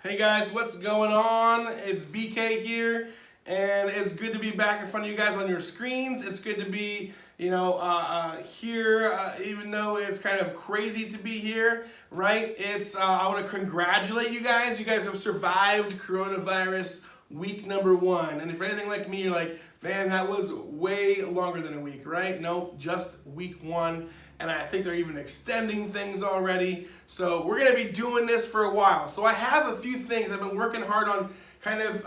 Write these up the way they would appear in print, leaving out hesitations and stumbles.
Hey guys, what's going on? It's BK here, and it's good to be back in front of you guys on your screens. It's good to be, here, even though it's kind of crazy to be here, right? I want to congratulate you guys. You guys have survived coronavirus week number 1. And if you're anything like me, you're like, man, that was way longer than a week, right? Nope, just week 1. And I think they're even extending things already. So we're gonna be doing this for a while. So I have a few things. I've been working hard on kind of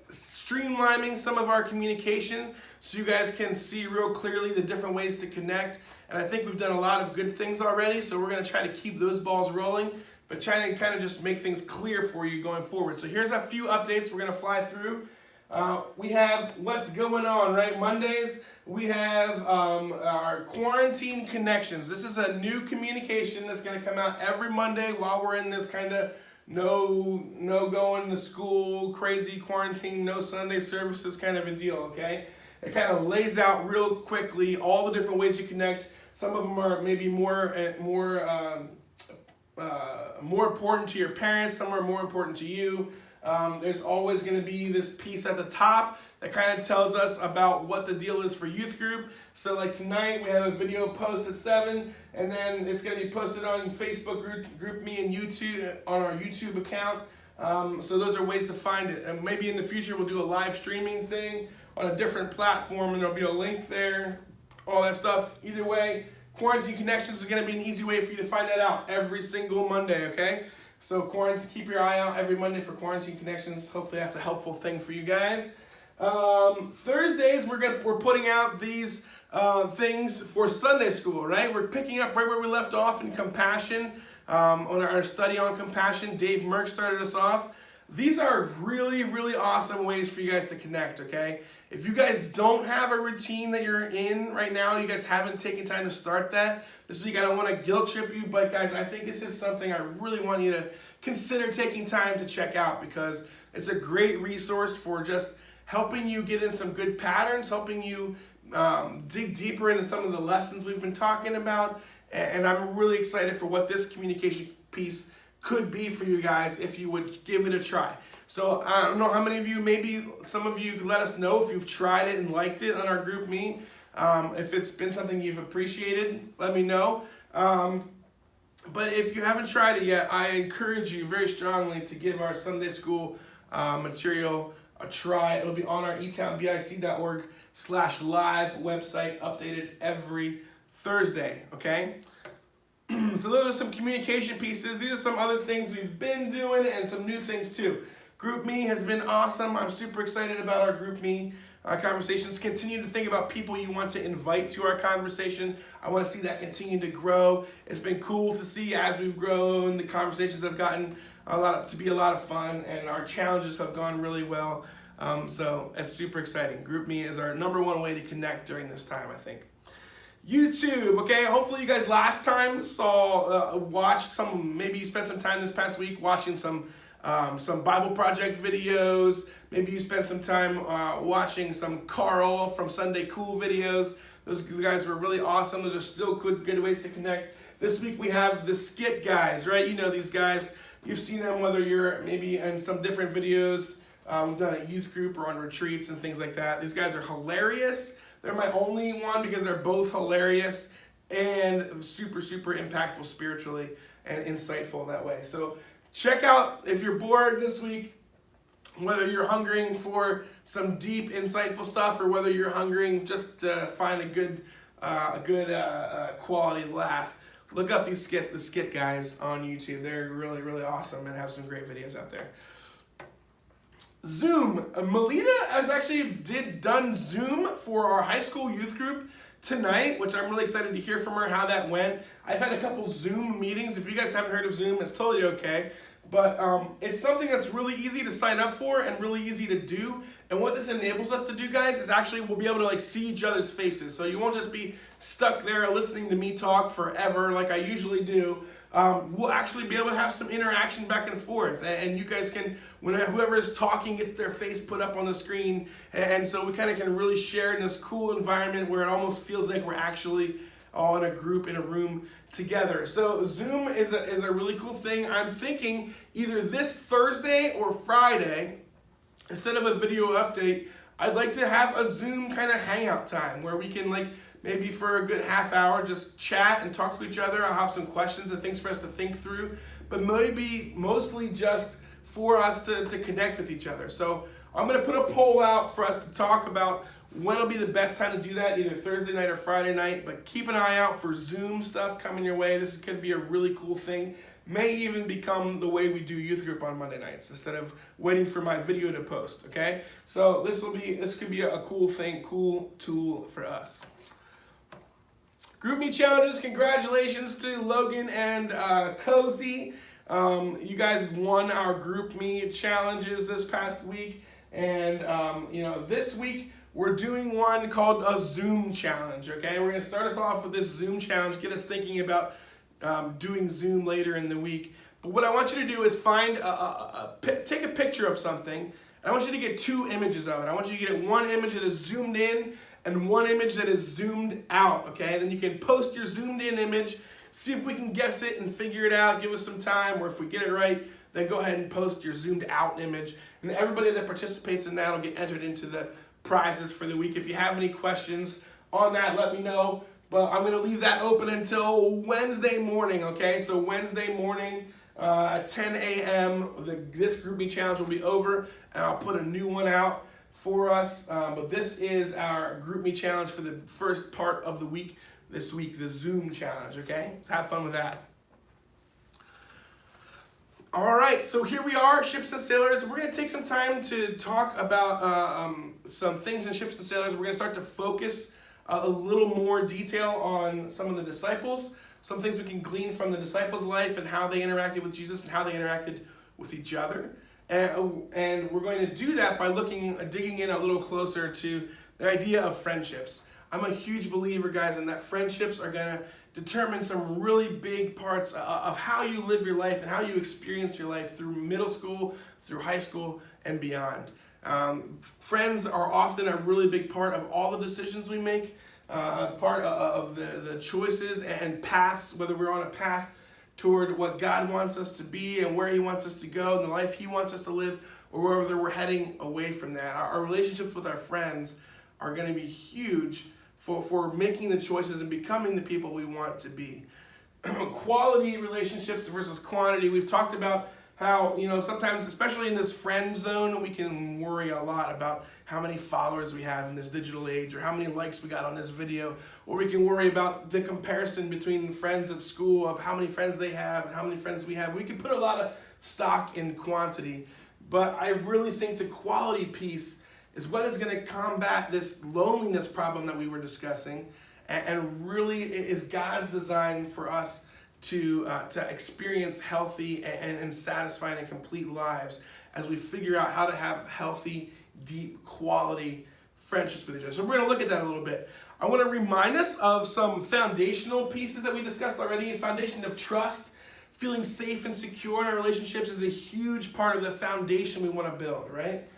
streamlining some of our communication so you guys can see real clearly the different ways to connect. And I think we've done a lot of good things already. So we're gonna try to keep those balls rolling, but trying to kind of just make things clear for you going forward. So here's a few updates we're gonna fly through. We have what's going on, right? Mondays, we have our quarantine connections. This is a new communication that's going to come out every Monday while we're in this kind of no going to school, crazy quarantine, no Sunday services kind of a deal, okay? It kind of lays out real quickly all the different ways you connect. Some of them are maybe more important to your parents. Some are more important to you. There's always going to be this piece at the top that kind of tells us about what the deal is for youth group. So like tonight we have a video post at 7, and then it's going to be posted on Facebook group me and YouTube on our YouTube account. So those are ways to find it. And maybe in the future we'll do a live streaming thing on a different platform, and there'll be a link there, all that stuff. Either way, Quarantine Connections is going to be an easy way for you to find that out every single Monday, okay? So keep your eye out every Monday for Quarantine Connections. Hopefully that's a helpful thing for you guys. Thursdays we're putting out these things for Sunday school, right? We're picking up right where we left off in compassion, on our study on compassion. Dave Merck started us off. These are really, really awesome ways for you guys to connect, okay? If you guys don't have a routine that you're in right now, you guys haven't taken time to start that, this week I don't want to guilt trip you, but guys, I think this is something I really want you to consider taking time to check out, because it's a great resource for just helping you get in some good patterns, helping you dig deeper into some of the lessons we've been talking about, and I'm really excited for what this communication piece could be for you guys if you would give it a try. So I don't know how many of you, maybe some of you, let us know if you've tried it and liked it on our group me. If it's been something you've appreciated, let me know. But if you haven't tried it yet, I encourage you very strongly to give our Sunday school material a try. It'll be on our etownbic.org/live website, updated every Thursday, okay? So those are some communication pieces. These are some other things we've been doing and some new things too. Group Me has been awesome. I'm super excited about our Group Me conversations. Continue to think about people you want to invite to our conversation. I want to see that continue to grow. It's been cool to see as we've grown, the conversations have gotten to be a lot of fun, and our challenges have gone really well. So it's super exciting. Group Me is our number 1 way to connect during this time, I think. YouTube, okay? Hopefully you guys last time watched some, maybe you spent some time this past week watching some Bible Project videos. Maybe you spent some time watching some Carl from Sunday Cool videos. Those guys were really awesome. Those are still good ways to connect. This week we have the Skit guys, right? You know these guys. You've seen them whether you're maybe in some different videos. We've done a youth group or on retreats and things like that. These guys are hilarious. They're my only one because they're both hilarious and super, super impactful spiritually and insightful that way. So check out, if you're bored this week, whether you're hungering for some deep, insightful stuff or whether you're hungering just to find a good quality laugh, look up the Skit guys on YouTube. They're really, really awesome and have some great videos out there. Zoom. Melita has actually done Zoom for our high school youth group tonight, which I'm really excited to hear from her how that went. I've had a couple Zoom meetings. If you guys haven't heard of Zoom, it's totally okay. But it's something that's really easy to sign up for and really easy to do. And what this enables us to do, guys, is actually we'll be able to see each other's faces. So you won't just be stuck there listening to me talk forever like I usually do. We'll actually be able to have some interaction back and forth, and you guys can, whoever is talking gets their face put up on the screen, and so we kind of can really share in this cool environment where it almost feels like we're actually all in a group, in a room together. So Zoom is a really cool thing. I'm thinking either this Thursday or Friday, instead of a video update, I'd like to have a Zoom kind of hangout time where we can maybe for a good half hour just chat and talk to each other. I'll have some questions and things for us to think through, but maybe mostly just for us to connect with each other. So I'm going to put a poll out for us to talk about when will be the best time to do that, either Thursday night or Friday night, but keep an eye out for Zoom stuff coming your way. This could be a really cool thing. May even become the way we do youth group on Monday nights instead of waiting for my video to post, okay? So this could be a cool thing, cool tool for us. GroupMe challenges, congratulations to Logan and Cozy. You guys won our GroupMe challenges this past week, and this week we're doing one called a Zoom challenge, okay? We're gonna start us off with this Zoom challenge, get us thinking about doing Zoom later in the week. But what I want you to do is take a picture of something, and I want you to get two images of it. I want you to get one image that is zoomed in and one image that is zoomed out, okay? Then you can post your zoomed in image, see if we can guess it and figure it out, give us some time, or if we get it right, then go ahead and post your zoomed out image. And everybody that participates in that will get entered into the prizes for the week. If you have any questions on that, let me know. But I'm going to leave that open until Wednesday morning, okay? So Wednesday morning at 10 a.m., this GroupMe challenge will be over, and I'll put a new one out for us. But this is our GroupMe challenge for the first part of the week this week, the Zoom challenge, okay? So have fun with that. All right, so here we are, Ships and Sailors. We're going to take some time to talk about some things in Ships and Sailors. We're going to start to focus a little more detail on some of the disciples, some things we can glean from the disciples' life and how they interacted with Jesus and how they interacted with each other. And we're going to do that by digging in a little closer to the idea of friendships. I'm a huge believer, guys, in that friendships are going to determine some really big parts of how you live your life and how you experience your life through middle school, through high school, and beyond. Friends are often a really big part of all the decisions we make, part of the choices and paths, whether we're on a path toward what God wants us to be and where He wants us to go, and the life He wants us to live, or whether we're heading away from that. Our relationships with our friends are going to be huge for making the choices and becoming the people we want to be. Quality relationships versus quantity. We've talked about how, sometimes, especially in this friend zone, we can worry a lot about how many followers we have in this digital age or how many likes we got on this video, or we can worry about the comparison between friends at school of how many friends they have and how many friends we have. We can put a lot of stock in quantity, but I really think the quality piece is what is going to combat this loneliness problem that we were discussing, and really is God's design for us to experience healthy and satisfying and complete lives as we figure out how to have healthy, deep, quality friendships with each other. So we're going to look at that a little bit. I want to remind us of some foundational pieces that we discussed already. A foundation of trust. Feeling safe and secure in our relationships is a huge part of the foundation we want to build, right?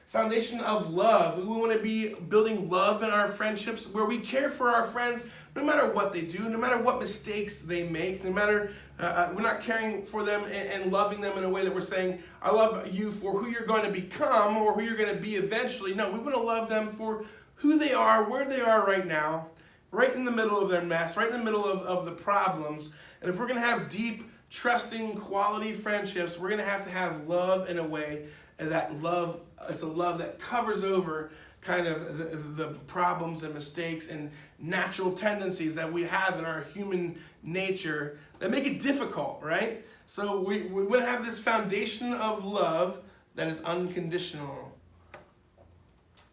Foundation of love. We want to be building love in our friendships where we care for our friends no matter what they do, no matter what mistakes they make, no matter, we're not caring for them and loving them in a way that we're saying, I love you for who you're going to become or who you're going to be eventually. No, we want to love them for who they are, where they are right now, right in the middle of their mess, right in the middle of the problems. And if we're going to have deep, trusting, quality friendships, we're going to have love in a way that love, it's a love that covers over kind of the problems and mistakes and natural tendencies that we have in our human nature that make it difficult, right? So we would have this foundation of love that is unconditional.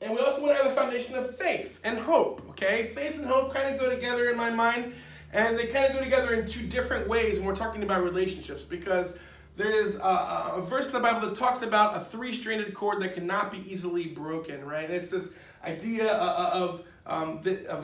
And we also want to have a foundation of faith and hope, okay? Faith and hope kind of go together in my mind, and they kind of go together in two different ways when we're talking about relationships, because there is a verse in the Bible that talks about a three-stranded cord that cannot be easily broken, right? And it's this idea of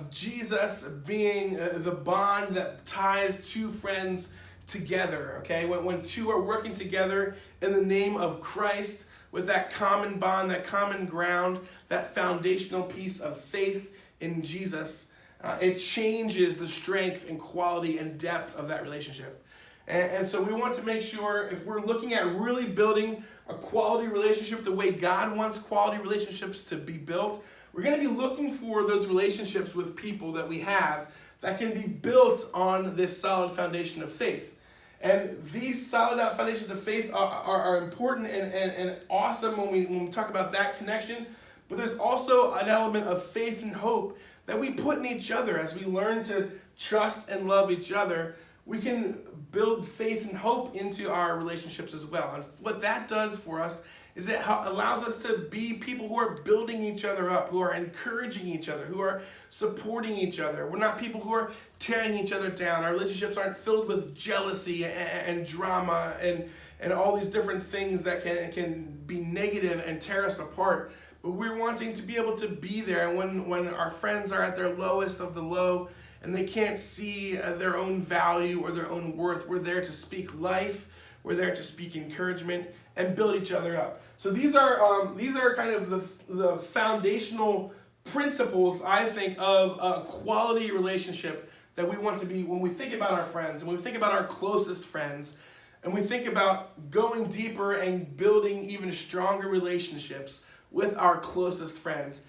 Jesus being the bond that ties two friends together, okay? When two are working together in the name of Christ with that common bond, that common ground, that foundational piece of faith in Jesus, it changes the strength and quality and depth of that relationship. And so we want to make sure, if we're looking at really building a quality relationship the way God wants quality relationships to be built, we're going to be looking for those relationships with people that we have that can be built on this solid foundation of faith. And these solid foundations of faith are important and awesome when we talk about that connection. But there's also an element of faith and hope that we put in each other. As we learn to trust and love each other, we can build faith and hope into our relationships as well. And what that does for us is it allows us to be people who are building each other up, who are encouraging each other, who are supporting each other. We're not people who are tearing each other down. Our relationships aren't filled with jealousy and drama and all these different things that can be negative and tear us apart. But we're wanting to be able to be there when our friends are at their lowest of the low and they can't see their own value or their own worth. We're there to speak life. We're there to speak encouragement and build each other up. So these are kind of the foundational principles, I think, of a quality relationship that we want to be when we think about our friends and when we think about our closest friends and we think about going deeper and building even stronger relationships with our closest friends.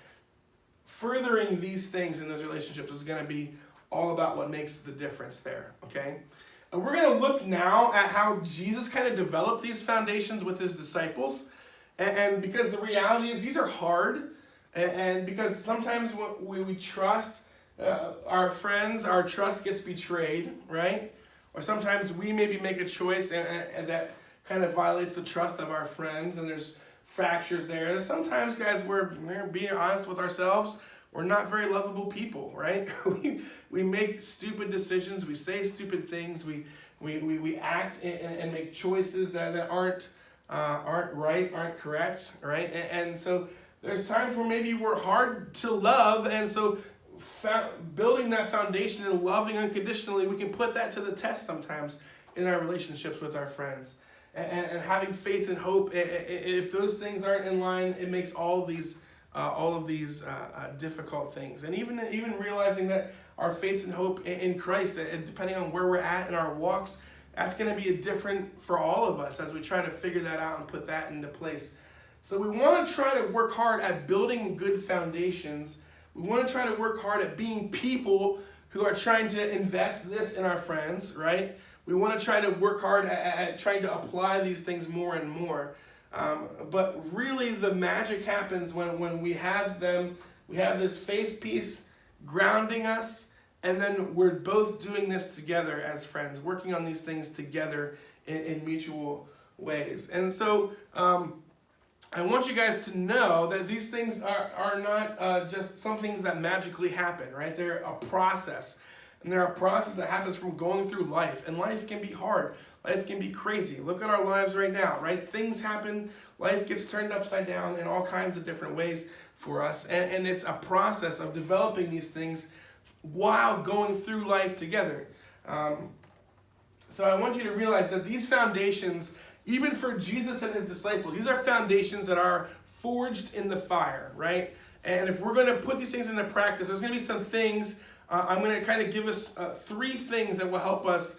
Furthering these things in those relationships is going to be all about what makes the difference there, okay? And we're going to look now at how Jesus kind of developed these foundations with his disciples. And because the reality is these are hard. And because sometimes when we trust our friends, our trust gets betrayed, right? Or sometimes we maybe make a choice and that kind of violates the trust of our friends. And there's fractures there. And sometimes, guys, we're being honest with ourselves. We're not very lovable people, right? we make stupid decisions. We say stupid things. We act and make choices that aren't right, aren't correct, right? And so there's times where maybe we're hard to love, and so building that foundation and loving unconditionally, we can put that to the test sometimes in our relationships with our friends. And having faith and hope, if those things aren't in line, it makes all of these difficult things. And even realizing that our faith and hope in Christ, and depending on where we're at in our walks, that's going to be different for all of us as we try to figure that out and put that into place. So we want to try to work hard at building good foundations. We want to try to work hard at being people who are trying to invest this in our friends, right? We want to try to work hard at trying to apply these things more and more. But really the magic happens when we have them, we have this faith piece grounding us, and then we're both doing this together as friends, working on these things together in mutual ways. And so I want you guys to know that these things are not just some things that magically happen, right? They're a process. And they're a process that happens from going through life. And life can be hard. Life can be crazy. Look at our lives right now, right? Things happen. Life gets turned upside down in all kinds of different ways for us. And it's a process of developing these things while going through life together. So I want you to realize that these foundations, even for Jesus and his disciples, these are foundations that are forged in the fire, right? And if we're going to put these things into practice, there's going to be some things. I'm going to kind of give us 3 things that will help us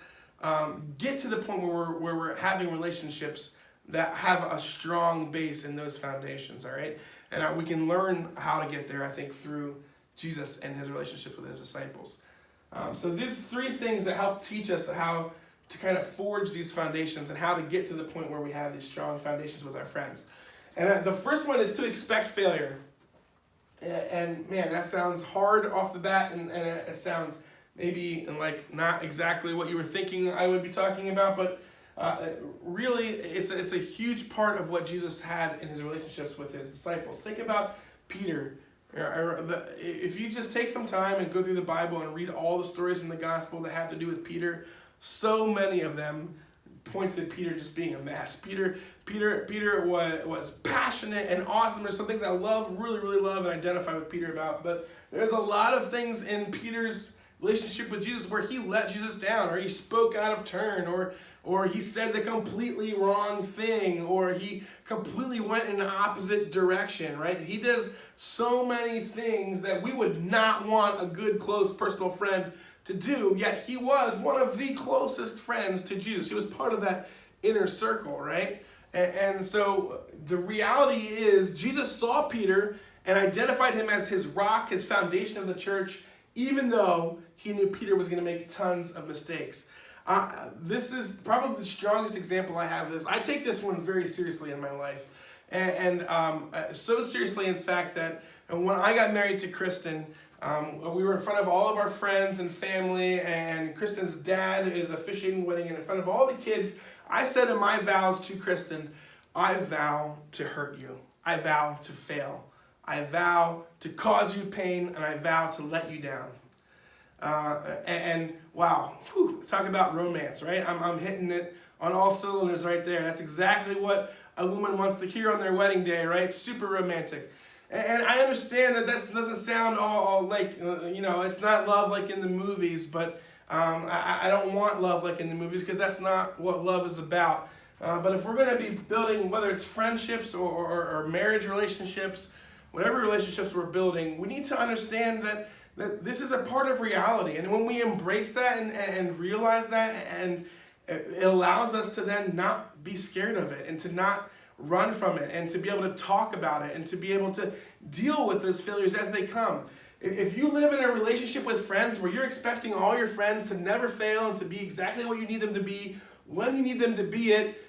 get to the point where we're having relationships that have a strong base in those foundations, all right? And we can learn how to get there, I think, through Jesus and his relationship with his disciples. So there's 3 things that help teach us how to kind of forge these foundations and how to get to the point where we have these strong foundations with our friends. And the first one is to expect failure. And man, that sounds hard off the bat, and it sounds maybe like not exactly what you were thinking I would be talking about, but really it's a huge part of what Jesus had in his relationships with his disciples. Think about Peter. If you just take some time and go through the Bible and read all the stories in the gospel that have to do with Peter, so many of them point to Peter just being a mess. Peter was passionate and awesome. There's some things I really love and identify with Peter about, but there's a lot of things in Peter's relationship with Jesus where he let Jesus down, or he spoke out of turn, or he said the completely wrong thing, or he completely went in the opposite direction, right? He does so many things that we would not want a good, close, personal friend to do, yet he was one of the closest friends to Jesus. He was part of that inner circle, right? And so the reality is Jesus saw Peter and identified him as his rock, his foundation of the church, even though he knew Peter was going to make tons of mistakes. This is probably the strongest example I have of this. I take this one very seriously in my life. And so seriously, in fact, that when I got married to Kristen, we were in front of all of our friends and family, and Kristen's dad is officiating the wedding, and in front of all the kids, I said in my vows to Kristen, I vow to hurt you. I vow to fail. I vow to cause you pain, and I vow to let you down. And wow, talk about romance, right? I'm hitting it on all cylinders right there. That's exactly what a woman wants to hear on their wedding day, right? Super romantic. And I understand that doesn't sound all like, it's not love like in the movies, but I don't want love like in the movies because that's not what love is about. But if we're going to be building, whether it's friendships or marriage relationships, whatever relationships we're building, we need to understand that this is a part of reality. And when we embrace that and realize that, and it allows us to then not be scared of it and to not run from it and to be able to talk about it and to be able to deal with those failures as they come. If you live in a relationship with friends where you're expecting all your friends to never fail and to be exactly what you need them to be, when you need them to be it,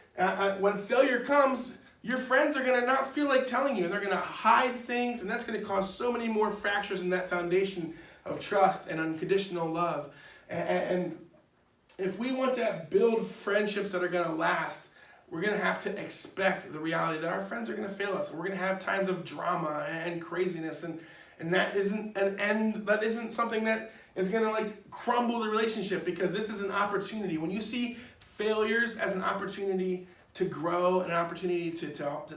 when failure comes, your friends are going to not feel like telling you. They're going to hide things, and that's going to cause so many more fractures in that foundation of trust and unconditional love. And if we want to build friendships that are going to last, we're going to have to expect the reality that our friends are going to fail us. And we're going to have times of drama and craziness, and that isn't an end. That isn't something that is going to like crumble the relationship, because this is an opportunity. When you see failures as an opportunity to grow, an opportunity to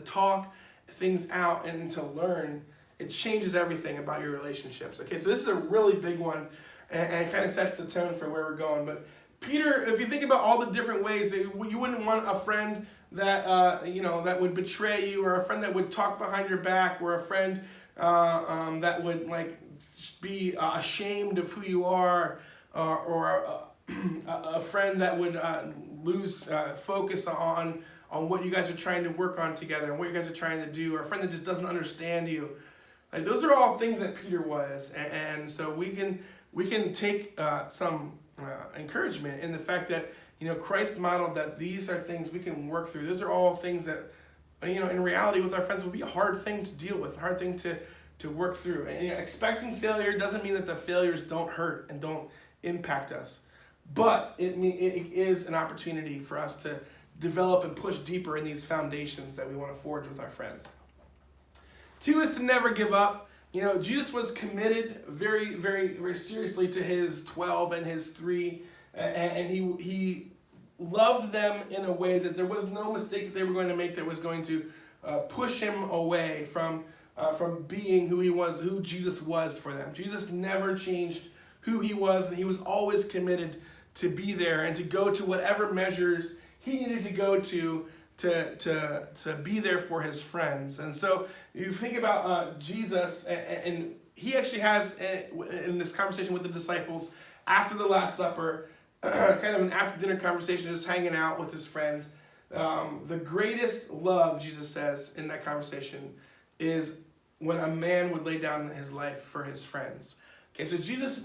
talk things out and to learn, it changes everything about your relationships. Okay, so this is a really big one, and it kind of sets the tone for where we're going. But Peter, if you think about all the different ways, you wouldn't want a friend that that would betray you, or a friend that would talk behind your back, or a friend that would like be ashamed of who you are, or a friend that would lose focus on what you guys are trying to work on together and what you guys are trying to do, or a friend that just doesn't understand you. Like, those are all things that Peter was, and so we can take some encouragement in the fact that Christ modeled that these are things we can work through. Those are all things that in reality with our friends would be a hard thing to deal with, a hard thing to work through. And expecting failure doesn't mean that the failures don't hurt and don't impact us, but it is an opportunity for us to develop and push deeper in these foundations that we want to forge with our friends. 2 is to never give up. Jesus was committed very, very, very seriously to his 12 and his 3, and he loved them in a way that there was no mistake that they were going to make that was going to push him away from being who he was, who Jesus was for them. Jesus never changed who he was, and he was always committed to be there and to go to whatever measures he needed to go to be there for his friends. And so you think about Jesus, and he actually has, in this conversation with the disciples after the Last Supper, kind of an after-dinner conversation, just hanging out with his friends. The greatest love, Jesus says in that conversation, is when a man would lay down his life for his friends. Okay, so Jesus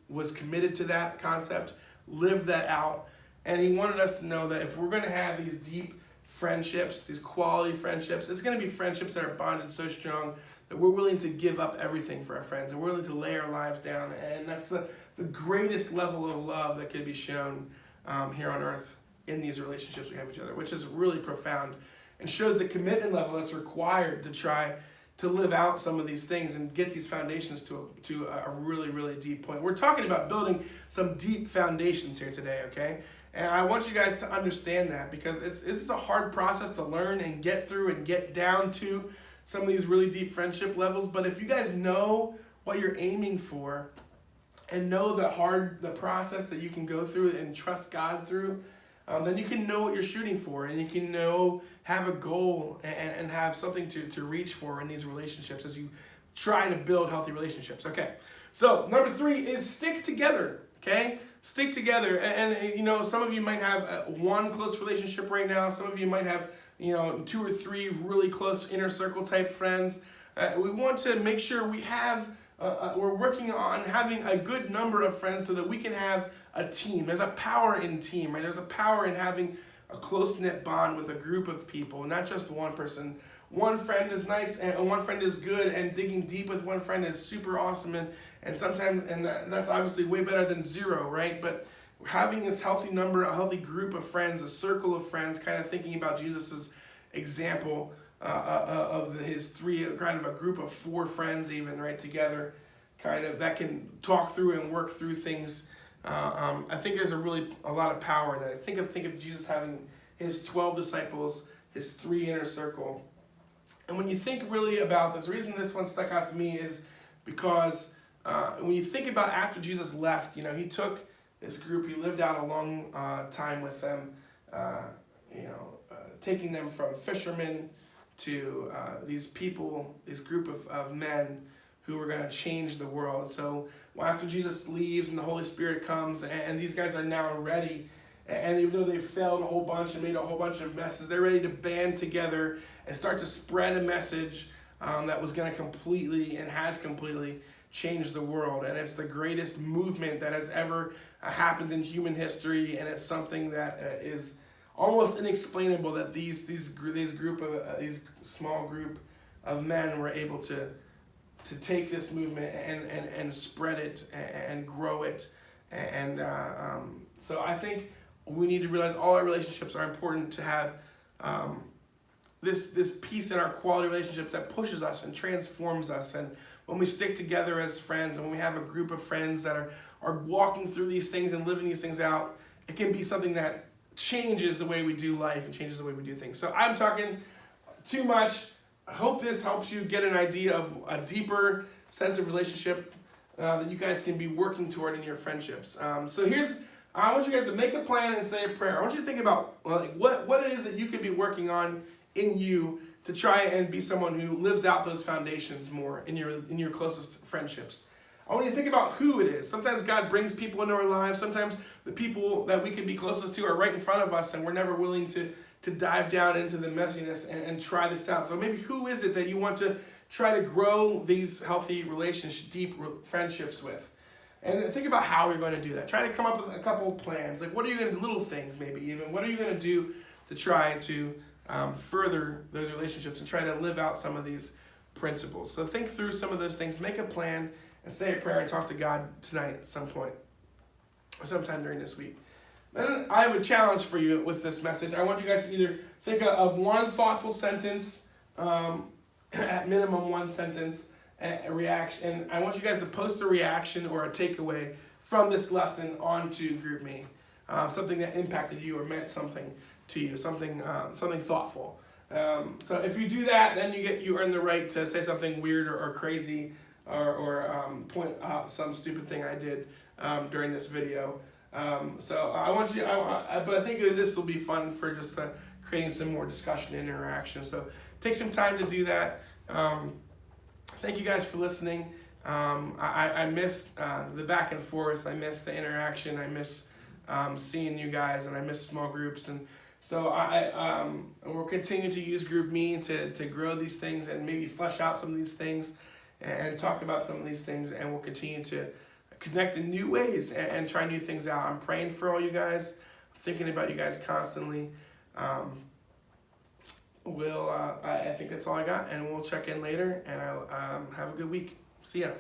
was committed to that concept, lived that out, and he wanted us to know that if we're going to have these deep friendships, these quality friendships, it's going to be friendships that are bonded so strong that we're willing to give up everything for our friends, and we're willing to lay our lives down. And that's the greatest level of love that could be shown here on earth in these relationships we have with each other, which is really profound and shows the commitment level that's required to try to live out some of these things and get these foundations to a really, really deep point. We're talking about building some deep foundations here today, okay? And I want you guys to understand that, because it's a hard process to learn and get through and get down to some of these really deep friendship levels. But if you guys know what you're aiming for, and know the process that you can go through and trust God through, then you can know what you're shooting for, and you can have a goal and have something to reach for in these relationships as you try to build healthy relationships. Okay, so number 3 is stick together. Okay, stick together, and some of you might have one close relationship right now. Some of you might have 2 or 3 really close inner circle type friends. We want to make sure we have. We're working on having a good number of friends so that we can have a team. There's a power in team, right? There's a power in having a close-knit bond with a group of people, not just one person. One friend is nice and one friend is good, and digging deep with one friend is super awesome, and sometimes, and that's obviously way better than 0, right? But having this healthy number, a healthy group of friends, a circle of friends, kind of thinking about Jesus's example of his 3, kind of a group of 4 friends even, right, together, kind of, that can talk through and work through things. I think there's a lot of power in that. Think of Jesus having his 12 disciples, his 3 inner circle. And when you think really about this, the reason this one stuck out to me is because when you think about after Jesus left, he took this group, he lived out a long time with them, taking them from fishermen to these people, this group of men who were going to change the world. So after Jesus leaves and the Holy Spirit comes, and these guys are now ready, and even though they failed a whole bunch and made a whole bunch of messes, they're ready to band together and start to spread a message that was going to completely and has completely changed the world. And it's the greatest movement that has ever happened in human history, and it's something that is almost inexplainable that these small group of men were able to take this movement and spread it and grow it, and so I think we need to realize all our relationships are important to have this piece in our quality relationships that pushes us and transforms us. And when we stick together as friends, and when we have a group of friends that are walking through these things and living these things out, it can be something that changes the way we do life and changes the way we do things. So I'm talking too much. I hope this helps you get an idea of a deeper sense of relationship that you guys can be working toward in your friendships. So I want you guys to make a plan and say a prayer. I want you to think about what it is that you could be working on in you to try and be someone who lives out those foundations more in your closest friendships. I want you to think about who it is. Sometimes God brings people into our lives. Sometimes the people that we can be closest to are right in front of us, and we're never willing to dive down into the messiness and try this out. So maybe who is it that you want to try to grow these healthy relationships, deep friendships with? And think about how you're going to do that. Try to come up with a couple of plans. Like, what are you going to do? Little things, maybe even. What are you going to do to try to further those relationships and try to live out some of these principles? So think through some of those things. Make a plan and say a prayer and talk to God tonight at some point or sometime during this week. Then I have a challenge for you with this message. I want you guys to either think of one thoughtful sentence, at minimum one sentence, a reaction, and I want you guys to post a reaction or a takeaway from this lesson onto GroupMe, something that impacted you or meant something to you, something thoughtful. So if you do that, then you earn the right to say something weird or crazy or point out some stupid thing I did during this video. So I want you, but I think this will be fun for just creating some more discussion and interaction. So take some time to do that. Thank you guys for listening. I miss the back and forth. I miss the interaction. I miss seeing you guys, and I miss small groups. And so we'll continue to use GroupMe to grow these things and maybe flesh out some of these things and talk about some of these things. And we'll continue to connect in new ways and try new things out. I'm praying for all you guys, thinking about you guys constantly. I think that's all I got, and we'll check in later, and I'll have a good week. See ya.